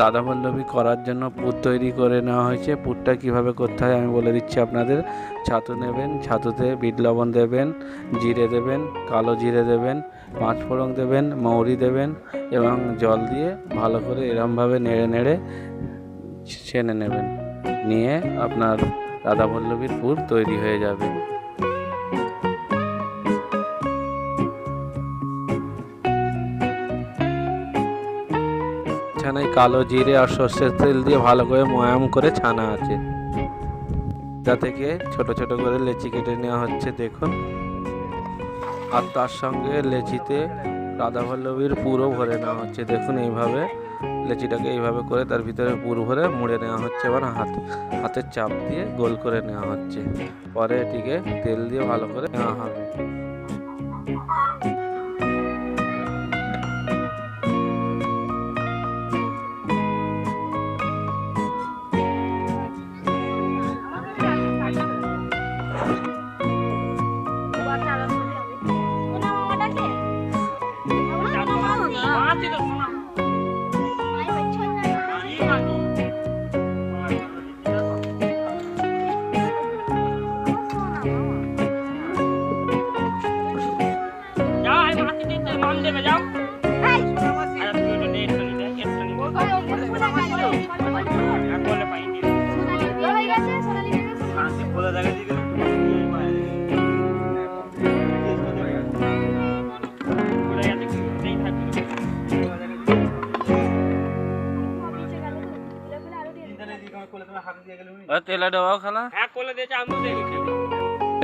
রাধাবল্লভী করার জন্য পুর তৈরি করে নেওয়া হয়েছে। পুরটা কিভাবে করতে হয় আমি বলে দিচ্ছি আপনাদের। ছাতু নেবেন, ছাতুতে বিট লবণ দেবেন, জিরে দেবেন, কালো জিরে দেবেন, পাঁচফোড়ন দেবেন, মৌরি দেবেন এবং জল দিয়ে ভালো করে এরমভাবে নেড়ে নেড়ে ছেনে নেবেন। নিয়ে আপনার রাধাবল্লভীর পুর তৈরি হয়ে যাবে। ছানায় কালো জিরে আর সর্ষের তেল দিয়ে ভালো করে ময়াম করে ছানা আছে। তা থেকে ছোট ছোট করে লেচি কেটে নেওয়া হচ্ছে দেখুন। আর তার সঙ্গে লেচিতে রাধাবল্লভীর পুরও ভরে নেওয়া হচ্ছে দেখুন। এইভাবে লেচিটাকে এইভাবে করে তার ভিতরে পুর ভরে মুড়ে নেওয়া হচ্ছে, এবং হাতের চাপ দিয়ে গোল করে নেওয়া হচ্ছে। পরে এটিকে তেল দিয়ে ভালো করে নেওয়া হবে।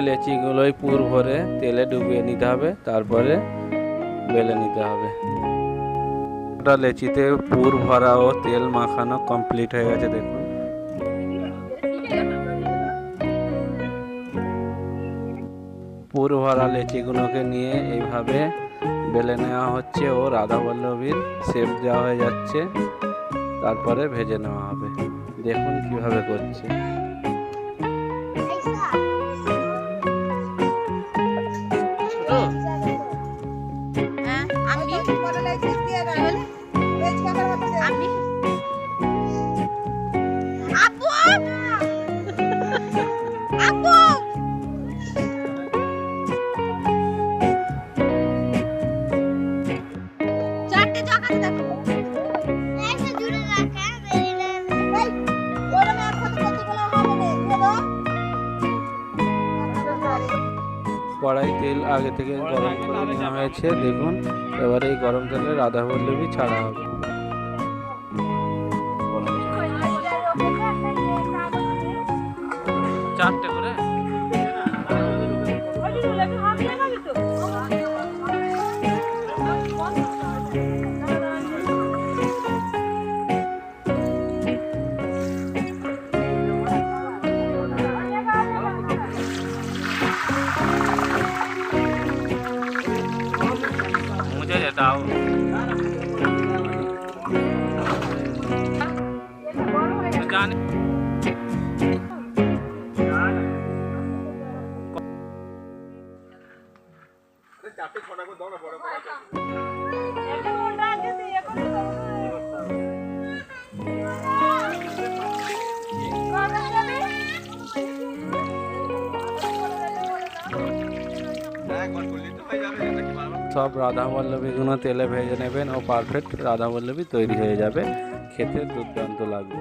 লেচিগুলোই পুর ভরে তেলে ডুবিয়ে নিতে হবে, তারপরে বেলে নিতে হবে। লেচিতে পুর ভরা ও তেল মাখানো কমপ্লিট হয়ে গেছে দেখুন। পুর ভরা লেচিগুলোকে নিয়ে এইভাবে বেলে নেওয়া হচ্ছে ও রাধাবল্লভীর শেপ দেওয়া হয়ে যাচ্ছে। তারপরে ভেজে নেওয়া হবে। দেখুন কিভাবে করছে। কড়াই তেল আগে থেকে গরম করে নেওয়া হয়েছে দেখুন। এবারে এই গরম তেলে রাধাবল্লভী ছাড়া হবে। চারটে করে দাও। সব রাধাবল্লভীগুলো তেলে ভেজে নেবেন ও পারফেক্ট রাধাবল্লভী তৈরি হয়ে যাবে। খেতে দুর্দান্ত লাগবে।